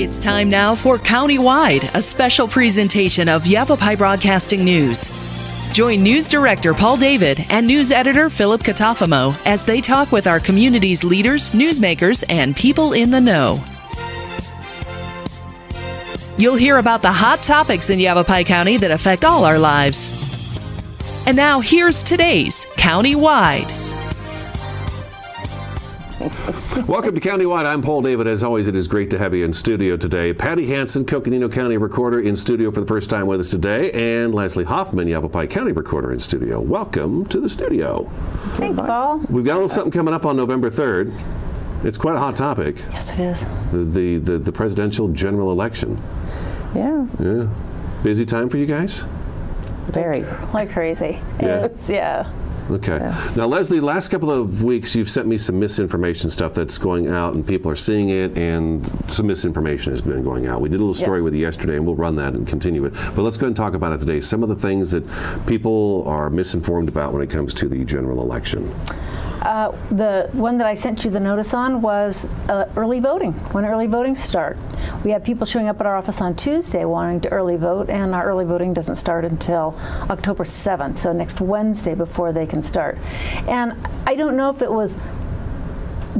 It's time now for Countywide, a special presentation of Yavapai Broadcasting News. Join News Director Paul David and News Editor Philip Catafamo as they talk with our community's leaders, newsmakers, and people in the know. You'll hear about the hot topics in Yavapai County that affect all our lives. And now here's today's Countywide. Welcome to Countywide. I'm Paul David. As always, it is great to have you in studio today. Patty Hansen, Coconino County Recorder, in studio for the first time with us today, and Leslie Hoffman, Yavapai County Recorder, in studio. Welcome to the studio. Thank you, Paul. We've got a little something coming up on November 3rd. It's quite a hot topic. Yes, it is. The presidential general election. Yeah. Yeah. Busy time for you guys? Very. Like crazy. Yeah. Okay. Yeah. Now, Leslie, last couple of weeks you've sent me some misinformation stuff that's going out, and people are seeing it, and some misinformation has been going out. We did a little story with you yesterday, and we'll run that and continue it. But let's go ahead and talk about it today. Some of the things that people are misinformed about when it comes to the general election. The one that I sent you the notice on was early voting, when early voting start. We have people showing up at our office on Tuesday wanting to early vote, and our early voting doesn't start until October 7th, so next Wednesday before they can start. And I don't know if it was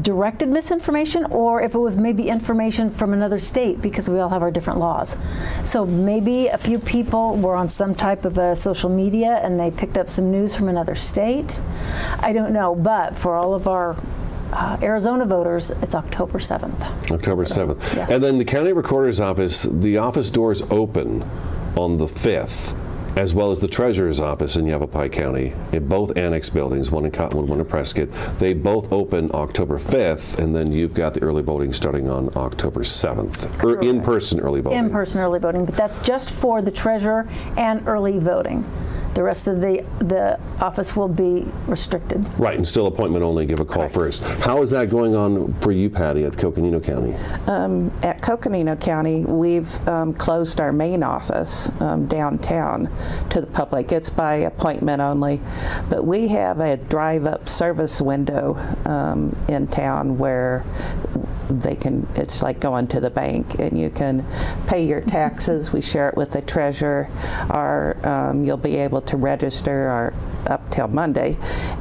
directed misinformation or if it was maybe information from another state, because we all have our different laws. So maybe a few people were on some type of a social media and they picked up some news from another state. I don't know, but for all of our Arizona voters, it's October 7th. October 7th. Yes. And then the county recorder's office, the office doors open on the 5th. As well as the treasurer's office in Yavapai County, in both annex buildings, one in Cottonwood, one in Prescott. They both open October 5th, and then you've got the early voting starting on October 7th. Or in-person early voting. In-person early voting, but that's just for the treasurer and early voting. The rest of the office will be restricted. Right, and still appointment only, give a call first. How is that going on for you, Patty, at Coconino County? At Coconino County, we've closed our main office downtown to the public. It's by appointment only, but we have a drive-up service window in town where they can, it's like going to the bank, and you can pay your taxes. We share it with the treasurer. You'll be able to register up till Monday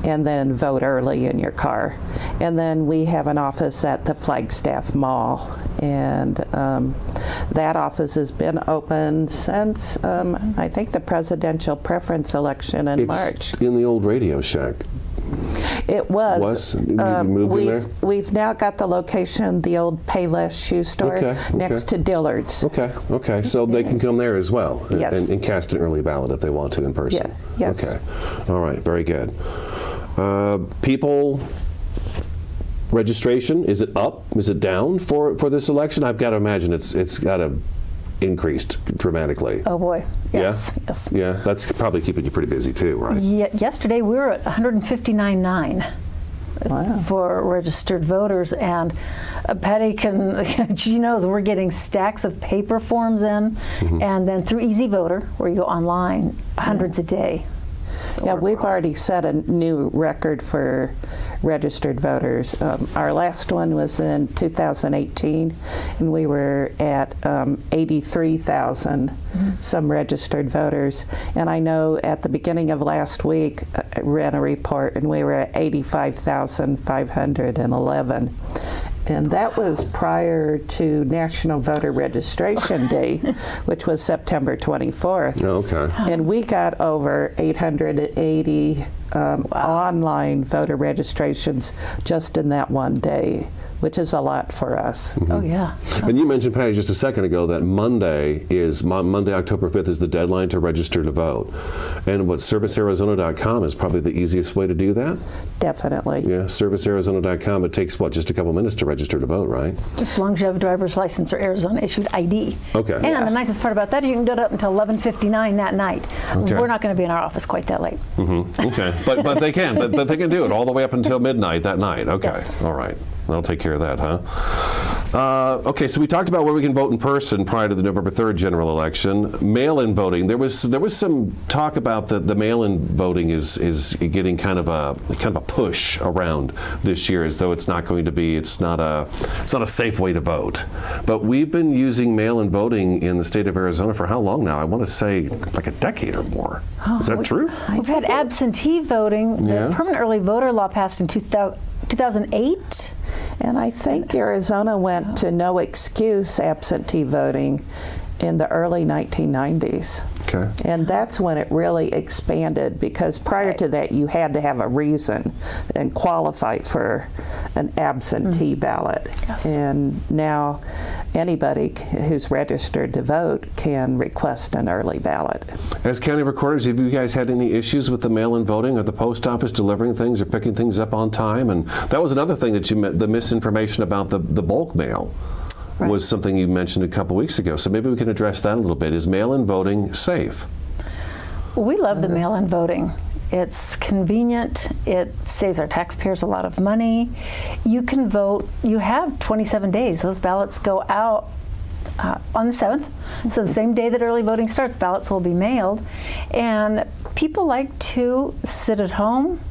and then vote early in your car. And then we have an office at the Flagstaff Mall, and that office has been open since I think the presidential preference election in March. It's in the old Radio Shack. It was. You moved in there? We've now got the location, the old Payless shoe store next to Dillard's. Okay. So they can come there as well and cast an early ballot if they want to in person. Yeah. Yes. Okay. All right. Very good. People registration, is it up? Is it down for this election? I've got to imagine it's got to increased dramatically. Oh boy, yes. Yeah, that's probably keeping you pretty busy too, right? Yeah, yesterday we were at 159.9 for registered voters, and Patty she knows we're getting stacks of paper forms in, and then through Easy Voter, where you go online, hundreds a day. So we've already set a new record for registered voters. Our last one was in 2018, and we were at 83,000 some registered voters. And I know at the beginning of last week, I ran a report, and we were at 85,511. And that was prior to National Voter Registration Day, which was September 24th. Okay. And we got over 880 online voter registrations just in that one day, which is a lot for us. Oh, yeah. And you mentioned, Patty, just a second ago that Monday, October 5th, is the deadline to register to vote. And servicearizona.com is probably the easiest way to do that? Definitely. Yeah, servicearizona.com. It takes, just a couple minutes to register to vote, right? As long as you have a driver's license or Arizona-issued ID. Okay. And the nicest part about that, you can do it up until 11:59 that night. Okay. We're not going to be in our office quite that late. Okay. But they can. But they can do it all the way up until midnight that night. Okay. Yes. All right. That'll take care of that, huh? Okay, so we talked about where we can vote in person prior to the November 3rd general election. Mail-in voting. There was some talk about the mail-in voting is getting kind of a push around this year, as though it's not a safe way to vote. But we've been using mail-in voting in the state of Arizona for how long now? I want to say like a decade or more. Is that true? We've had absentee voting. The permanent early voter law passed in 2008. And I think Arizona went to no excuse absentee voting in the early 1990s. Okay. And that's when it really expanded, because prior to that you had to have a reason and qualify for an absentee ballot. Yes. And now anybody who's registered to vote can request an early ballot. As county recorders, have you guys had any issues with the mail-in voting, or the post office delivering things or picking things up on time? And that was another thing that you meant, the misinformation about the bulk mail. Right. Was something you mentioned a couple weeks ago. So maybe we can address that a little bit. Is mail-in voting safe? Well, we love the mail-in voting. It's convenient. It saves our taxpayers a lot of money. You can vote. You have 27 days. Those ballots go out on the 7th. So the same day that early voting starts, ballots will be mailed. And people like to sit at home,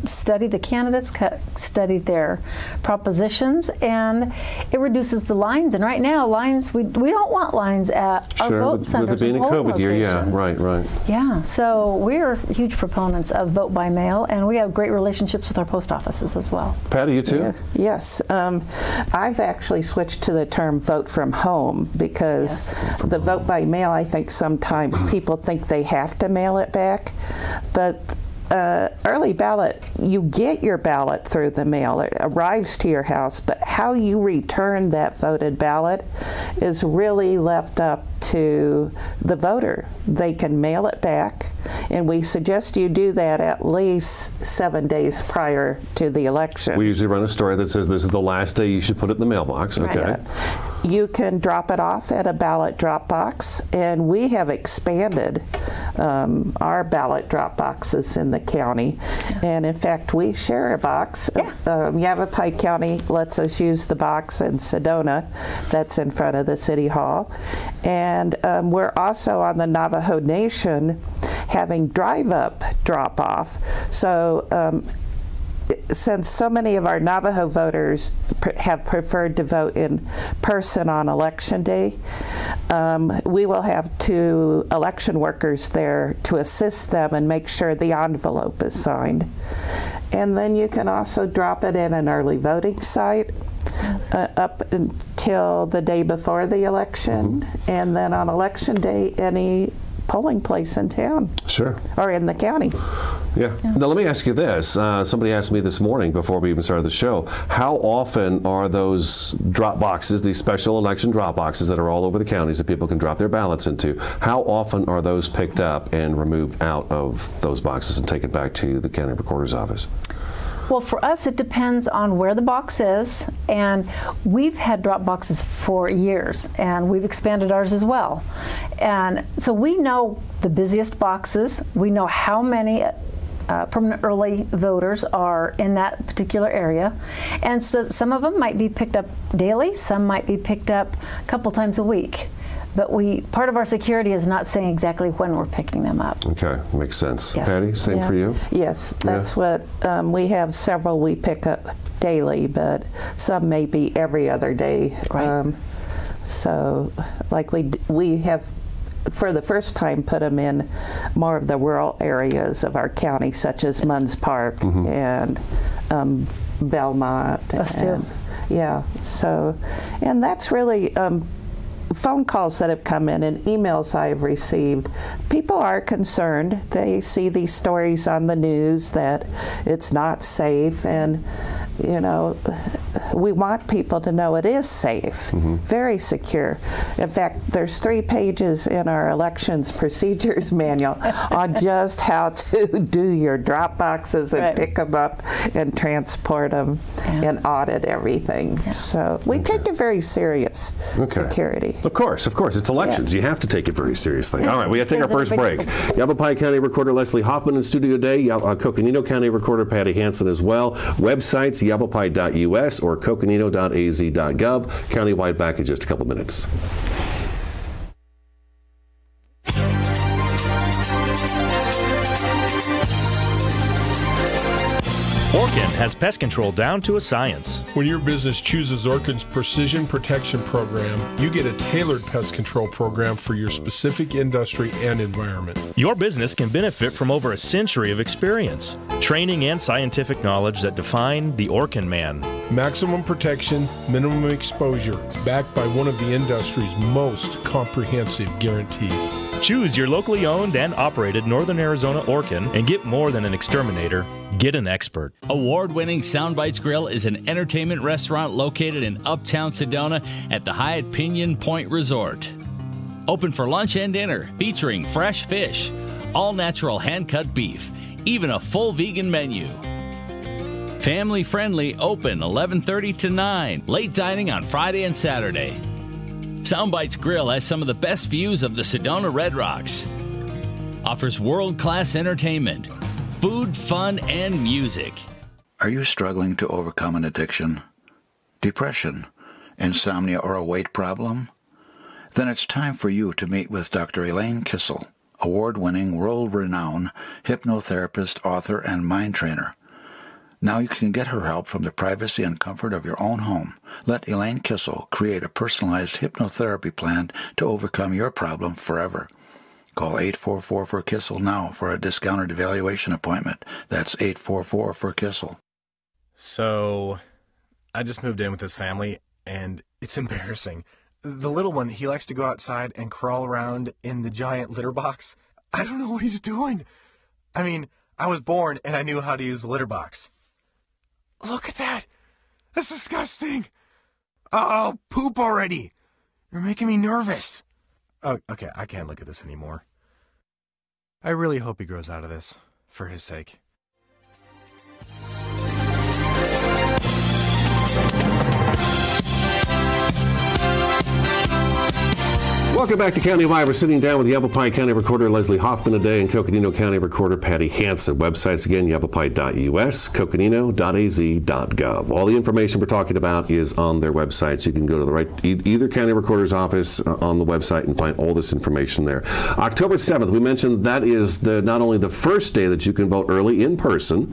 study the candidates, study their propositions, and it reduces the lines. And right now, lines, we don't want lines at our vote centers. With it being a COVID year, yeah, right. Yeah, so we're huge proponents of vote by mail, and we have great relationships with our post offices as well. Patty, you too? Yeah. Yes. I've actually switched to the term vote from home, because the vote by mail, I think sometimes people think they have to mail it back, but early ballot, you get your ballot through the mail. It arrives to your house, but how you return that voted ballot is really left up to the voter. They can mail it back, and we suggest you do that at least 7 days prior to the election. We usually run a story that says this is the last day you should put it in the mailbox. Okay. Right. You can drop it off at a ballot drop box, and we have expanded our ballot drop boxes in the county. And in fact, we share a box. Yavapai County lets us use the box in SEDONA that's in front of the City Hall. And we're also on the Navajo Nation having drive-up drop-off. So since so many of our Navajo voters have preferred to vote in person on election day, we will have 2 election workers there to assist them and make sure the envelope is signed. And then you can also drop it in an early voting site up until the day before the election, and then on election day, any polling place in town. Sure. Or in the county. Yeah. Now let me ask you this. Somebody asked me this morning before we even started the show, how often are those drop boxes, these special election drop boxes that are all over the counties that people can drop their ballots into, how often are those picked up and removed out of those boxes and taken back to the county recorder's office? Well, for us, it depends on where the box is, and we've had drop boxes for years, and we've expanded ours as well. And so we know the busiest boxes. We know how many permanent early voters are in that particular area. And so some of them might be picked up daily, some might be picked up a couple times a week. But part of our security is not saying exactly when we're picking them up. Okay, makes sense. Yes. Patty, same for you? Yes, that's what we have several we pick up daily, but some may be every other day. Right. So, like we have, for the first time, put them in more of the rural areas of our county, such as Munns Park and Belmont. Us too. Yeah. So, and that's really. Phone calls that have come in and emails I have received, people are concerned. They see these stories on the news that it's not safe, and you know, we want people to know it is safe, very secure. In fact, there's 3 pages in our elections procedures manual on just how to do your drop boxes and pick them up and transport them and audit everything. So we take it very serious, security. Of course, it's elections. You have to take it very seriously. All right, we have to take our first break. Yavapai County Recorder Leslie Hoffman in studio today, Coconino County Recorder Patty Hansen as well. Websites, yavapai.us or or coconino.az.gov. Countywide back in just a couple minutes. Orkin has pest control down to a science. When your business chooses Orkin's Precision Protection Program, you get a tailored pest control program for your specific industry and environment. Your business can benefit from over a century of experience, training, and scientific knowledge that define the Orkin man. Maximum protection, minimum exposure, backed by one of the industry's most comprehensive guarantees. Choose your locally owned and operated Northern Arizona Orkin and get more than an exterminator. Get an expert. Award-winning Soundbites Grill is an entertainment restaurant located in Uptown Sedona at the Hyatt Pinion Point Resort. Open for lunch and dinner, featuring fresh fish, all-natural hand-cut beef, even a full vegan menu. Family-friendly, open 11:30 to 9, late dining on Friday and Saturday. Soundbites Grill has some of the best views of the Sedona Red Rocks. Offers world-class entertainment, food, fun, and music. Are you struggling to overcome an addiction, depression, insomnia, or a weight problem? Then it's time for you to meet with Dr. Elaine Kissel, award-winning, world-renowned hypnotherapist, author, and mind trainer. Now you can get her help from the privacy and comfort of your own home. Let Elaine Kissel create a personalized hypnotherapy plan to overcome your problem forever. Call 844-4KISSEL now for a discounted evaluation appointment. That's 844-4KISSEL. So, I just moved in with this family, and it's embarrassing. The little one, he likes to go outside and crawl around in the giant litter box. I don't know what he's doing. I mean, I was born and I knew how to use the litter box. Look at that! That's disgusting! Oh, poop already! You're making me nervous. Oh, okay, I can't look at this anymore. I really hope he grows out of this, for his sake. Welcome back to Countywide. We're sitting down with Yavapai County Recorder Leslie Hoffman today and Coconino County Recorder Patty Hansen. Websites again, yavapai.us, coconino.az.gov. All the information we're talking about is on their websites. You can go to the either county recorder's office on the website and find all this information there. October 7th, we mentioned that is not only the first day that you can vote early in person,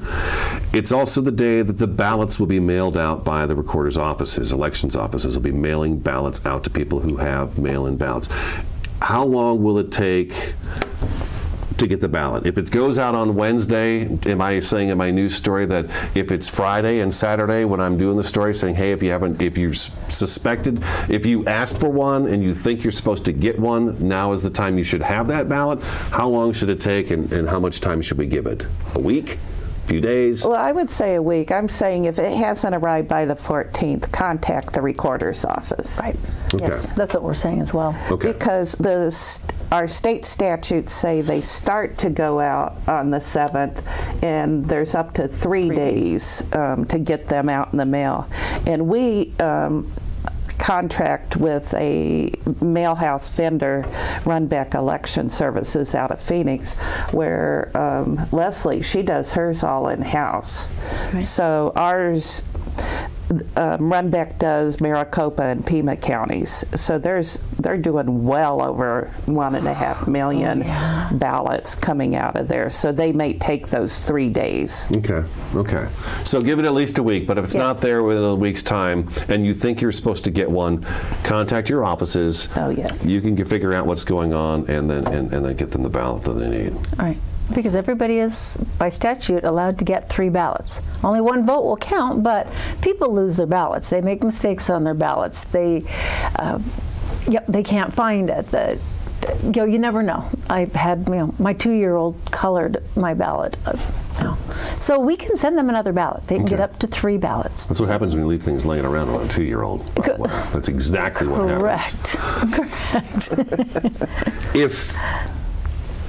it's also the day that the ballots will be mailed out by the recorder's offices. Elections offices will be mailing ballots out to people who have mail-in ballots. How long will it take to get the ballot? If it goes out on Wednesday, am I saying in my news story that if it's Friday and Saturday when I'm doing the story saying, hey, if you asked for one and you think you're supposed to get one, now is the time you should have that ballot? How long should it take and how much time should we give it? A week? Few days? Well, I would say a week. I'm saying if it hasn't arrived by the 14th, contact the recorder's office. Right. Okay. Yes, that's what we're saying as well. Okay. Because our state statutes say they start to go out on the 7th, and there's up to 3 days to get them out in the mail. And we contract with a mail house vendor, Runback Election Services out of Phoenix, where Leslie, she does hers all in-house. Right. So ours, Runback does Maricopa and Pima counties. So they're doing well over 1.5 million ballots coming out of there. So they may take those 3 days. Okay. So give it at least a week, but if it's not there within a week's time and you think you're supposed to get one, contact your offices. Oh, yes. You can figure out what's going on and then get them the ballot that they need. All right. Because everybody is, by statute, allowed to get 3 ballots. Only 1 vote will count, but people lose their ballots. They make mistakes on their ballots. They can't find it. You never know. I've had, my 2-year-old colored my ballot. So we can send them another ballot. They can get up to 3 ballots. That's what happens when you leave things laying around on a 2-year-old. That's exactly what happens. Correct.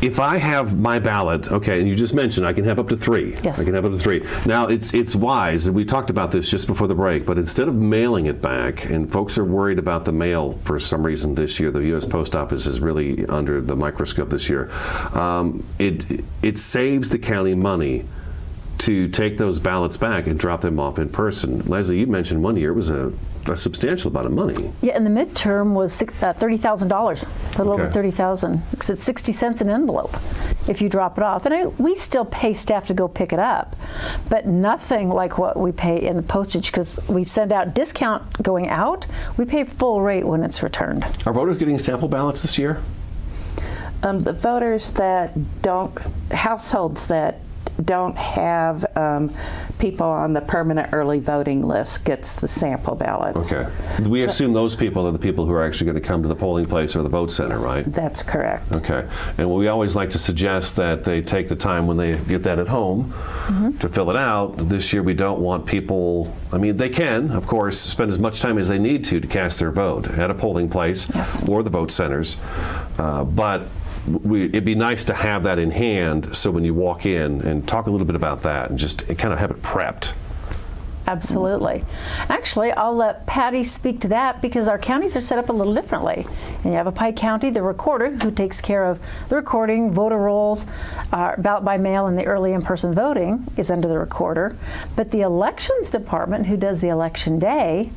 If I have my ballot, okay, and you just mentioned I can have up to 3. Yes. I can have up to 3. Now, it's wise, and we talked about this just before the break, but instead of mailing it back, and folks are worried about the mail for some reason this year, the U.S. Post Office is really under the microscope this year, it saves the county money to take those ballots back and drop them off in person. Leslie, you mentioned one year it was a substantial amount of money. Yeah, and the midterm was $30,000, a little over $30,000, because it's 60 cents an envelope if you drop it off. And we still pay staff to go pick it up, but nothing like what we pay in the postage, because we send out discount going out. We pay full rate when it's returned. Are voters getting sample ballots this year? The voters that don't, households that don't have people on the permanent early voting list gets the sample ballots. Okay. We assume those people are the people who are actually going to come to the polling place or the vote center, right? That's correct. Okay. And we always like to suggest that they take the time when they get that at home to fill it out. This year we don't want people, I mean, they can, of course, spend as much time as they need to cast their vote at a polling place or the vote centers, but it'd be nice to have that in hand, so when you walk in, and talk a little bit about that and just kind of have it prepped. Absolutely. Actually, I'll let Patty speak to that, because our counties are set up a little differently. In Yavapai County, the recorder, who takes care of the recording, voter rolls, ballot by mail, and the early in-person voting, is under the recorder. But the elections department, who does the election day,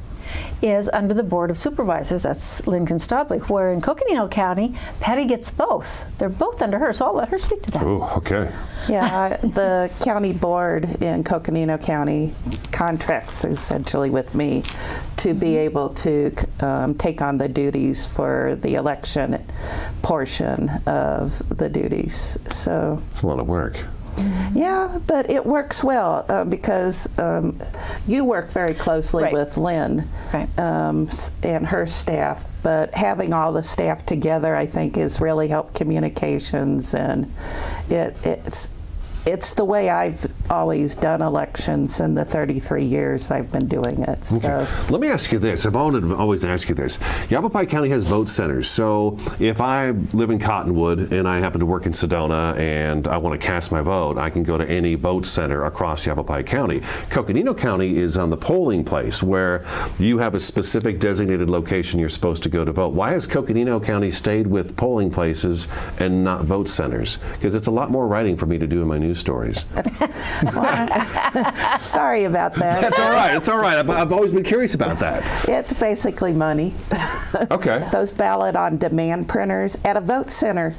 is under the Board of Supervisors. That's Lincoln Stoblich, where in Coconino County, Patty gets both. They're both under her, so I'll let her speak to that. Oh, okay. Yeah, the county board in Coconino County contracts essentially with me to be able to take on the duties for the election portion of the duties. So it's a lot of work. Yeah, but it works well because you work very closely with Lynn and her staff, but having all the staff together, I think, has really helped communications, and it's the way I've always done elections in the 33 years I've been doing it. So. Okay. Let me ask you this. I've always asked you this. Yavapai County has vote centers. So if I live in Cottonwood and I happen to work in Sedona and I want to cast my vote, I can go to any vote center across Yavapai County. Coconino County is on the polling place, where you have a specific designated location you're supposed to go to vote. Why has Coconino County stayed with polling places and not vote centers? Because it's a lot more writing for me to do in my news stories. Sorry about that. That's all right. It's all right. I've always been curious about that. It's basically money. Okay. Those ballot on demand printers at a vote center,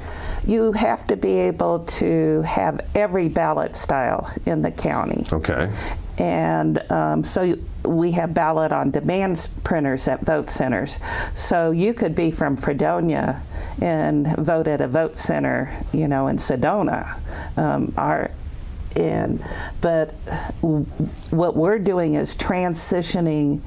you have to be able to have every ballot style in the county. Okay. And so we have ballot on demand printers at vote centers. So you could be from Fredonia and vote at a vote center, you know, in Sedona. But what we're doing is transitioning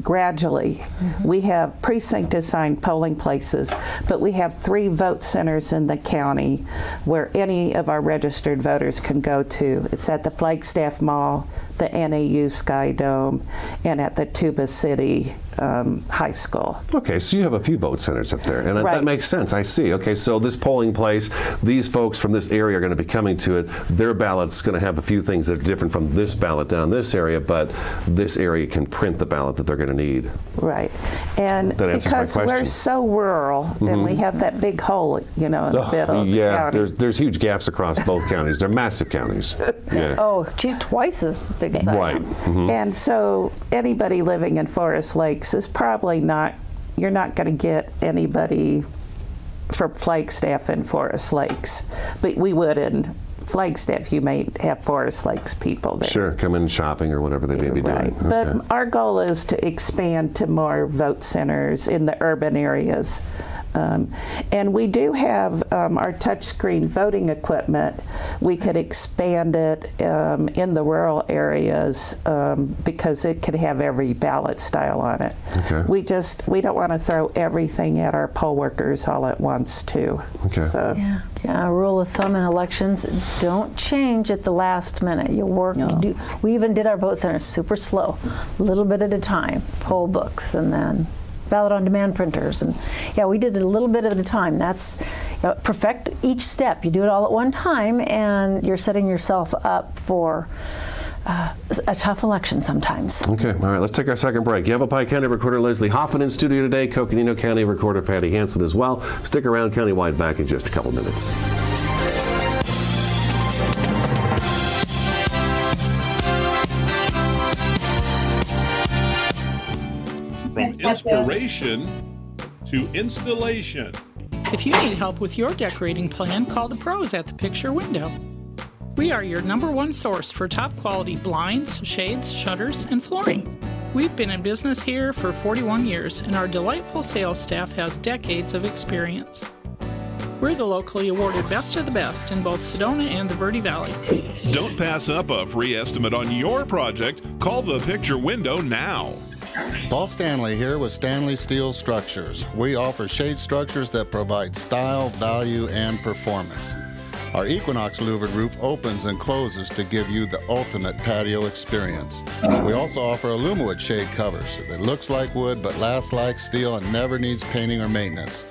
gradually. We have precinct-assigned polling places, but we have 3 vote centers in the county where any of our registered voters can go to. It's at the Flagstaff Mall, the NAU Sky Dome, and at the Tuba City High School. Okay, so you have a few vote centers up there, and that makes sense. I see. Okay, so this polling place, these folks from this area are going to be coming to it. Their ballot's going to have a few things that are different from this ballot down this area, but this area can print the ballot that they're going to need. Right, and because we're so rural, and we have that big hole, you know, in the middle of the county. There's huge gaps across both counties. They're massive counties. Yeah. Oh, she's twice as big as I am. Right. And so anybody living in Forest Lakes is probably not, you're not going to get anybody from Flagstaff in Forest Lakes, but we would in Flagstaff. You may have Forest Lakes people there. Sure, come in shopping or whatever they may be doing. Okay. But our goal is to expand to more vote centers in the urban areas. And we do have our touchscreen voting equipment. We could expand it in the rural areas because it could have every ballot style on it. Okay. We don't want to throw everything at our poll workers all at once too. Okay. So. Yeah, a rule of thumb in elections, don't change at the last minute. You work, you do. We even did our vote centers super slow, a little bit at a time, poll books, and then ballot on demand printers, and we did it a little bit at a time. That's perfect each step. You do it all at one time, and you're setting yourself up for a tough election sometimes. Okay, all right, let's take our second break. Yavapai County Recorder Leslie Hoffman in studio today, Coconino County Recorder Patty Hansen as well. Stick around, Countywide back in just a couple minutes. Inspiration to installation. If you need help with your decorating plan, call the pros at the Picture Window. We are your #1 source for top quality blinds, shades, shutters, and flooring. We've been in business here for 41 years, and our delightful sales staff has decades of experience. We're the locally awarded Best of the Best in both Sedona and the Verde Valley. Don't pass up a free estimate on your project. Call the Picture Window now. Paul Stanley here with Stanley Steel Structures. We offer shade structures that provide style, value, and performance. Our Equinox louvered roof opens and closes to give you the ultimate patio experience. We also offer Alumawood shade covers that looks like wood but lasts like steel and never needs painting or maintenance.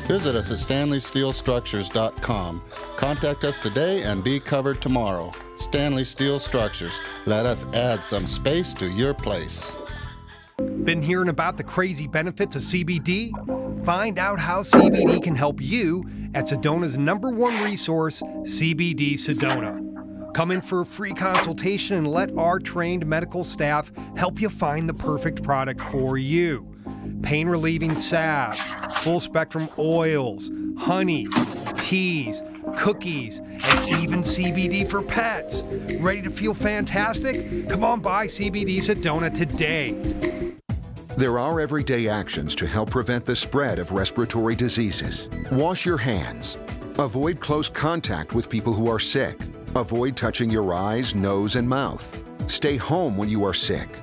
Visit us at StanleySteelStructures.com. Contact us today and be covered tomorrow. Stanley Steel Structures. Let us add some space to your place. Been hearing about the crazy benefits of CBD? Find out how CBD can help you at Sedona's #1 resource, CBD Sedona. Come in for a free consultation and let our trained medical staff help you find the perfect product for you. Pain-relieving salve, full-spectrum oils, honey, teas, cookies, and even CBD for pets. Ready to feel fantastic? Come on by CBD Sedona today. There are everyday actions to help prevent the spread of respiratory diseases. Wash your hands. Avoid close contact with people who are sick. Avoid touching your eyes, nose, and mouth. Stay home when you are sick.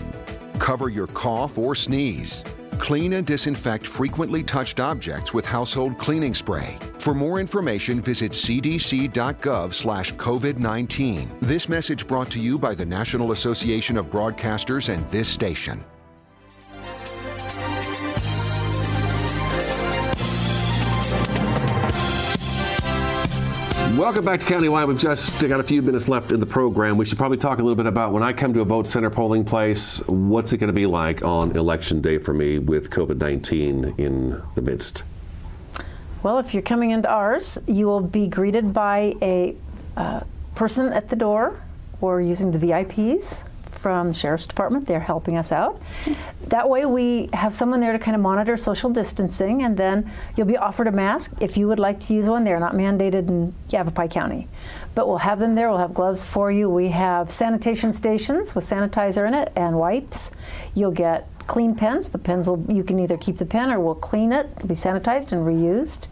Cover your cough or sneeze. Clean and disinfect frequently touched objects with household cleaning spray. For more information, visit cdc.gov/COVID-19. This message brought to you by the National Association of Broadcasters and this station. Welcome back to Countywide. We've just got a few minutes left in the program. We should probably talk a little bit about when I come to a vote center polling place, what's it going to be like on election day for me with COVID-19 in the midst? Well, if you're coming into ours, you will be greeted by a person at the door. We're using the VIPs from the Sheriff's Department. They're helping us out. That way we have someone there to kind of monitor social distancing, and then you'll be offered a mask if you would like to use one. They're not mandated in Yavapai County, but we'll have them there. We'll have gloves for you. We have sanitation stations with sanitizer in it and wipes. You'll get clean pens. The pens you can either keep the pen or we'll clean it. It'll be sanitized and reused.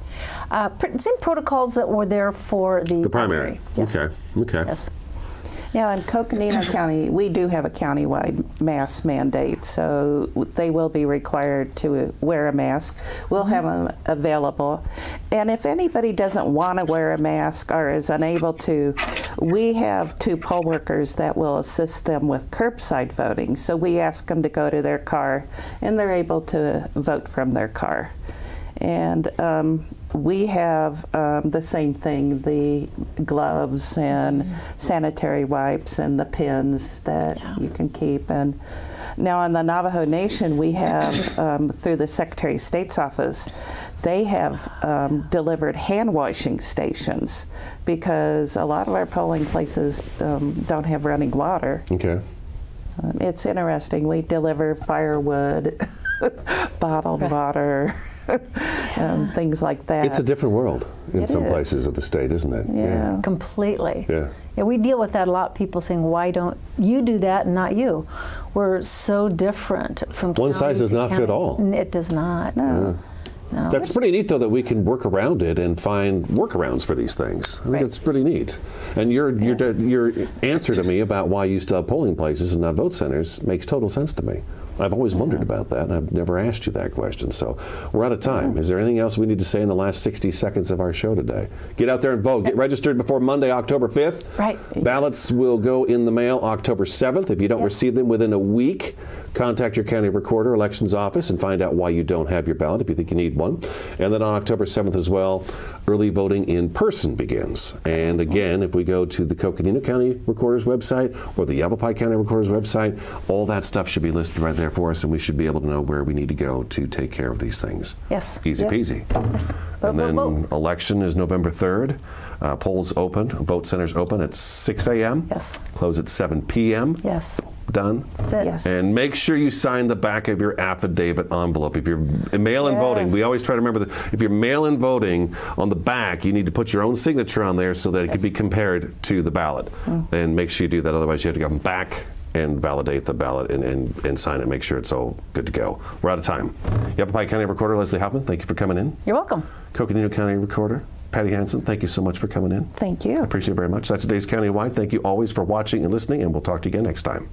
Same protocols that were there for the primary. Yes. Okay. Yes. Yeah, in Coconino County, we do have a countywide mask mandate, so they will be required to wear a mask. We'll have them available. And if anybody doesn't want to wear a mask or is unable to, we have 2 poll workers that will assist them with curbside voting. So we ask them to go to their car, and they're able to vote from their car. And we have the same thing, the gloves and sanitary wipes and the pens that you can keep. And now in the Navajo Nation, we have, through the Secretary of State's office, they have delivered hand washing stations because a lot of our polling places don't have running water. Okay. It's interesting. We deliver firewood, bottled water, things like that. It's a different world in some places of the state, isn't it? Yeah, completely. Yeah. Yeah, we deal with that a lot. People saying, "Why don't you do that and not you?" We're so different from one size does not fit all. It does not. No. No. That's pretty neat, though, that we can work around it and find workarounds for these things. I think that's pretty neat. And your answer to me about why you still have polling places and not vote centers makes total sense to me. I've always wondered about that, and I've never asked you that question. So we're out of time. Is there anything else we need to say in the last 60 seconds of our show today? Get out there and vote. Get registered before Monday, October 5th. Right. Ballots will go in the mail October 7th. If you don't receive them within a week, contact your county recorder elections office and find out why you don't have your ballot if you think you need one. And then on October 7th as well, early voting in person begins. And again, if we go to the Coconino County Recorder's website or the Yavapai County Recorder's website, all that stuff should be listed right there there for us, and we should be able to know where we need to go to take care of these things. Yes. Easy peasy. Yes. And then election is November 3rd. Polls open, vote centers open at 6 a.m. Yes. Close at 7 p.m. Yes. Done. That's it. Yes. And make sure you sign the back of your affidavit envelope. If you're mail-in voting, we always try to remember that if you're mail-in voting, on the back, you need to put your own signature on there so that it can be compared to the ballot. And make sure you do that, otherwise you have to go back and validate the ballot and sign it, make sure it's all good to go. We're out of time. Yavapai County Recorder Leslie Hoffman, thank you for coming in. You're welcome. Coconino County Recorder Patty Hansen, thank you so much for coming in. Thank you. I appreciate it very much. That's today's Countywide. Thank you always for watching and listening, and we'll talk to you again next time.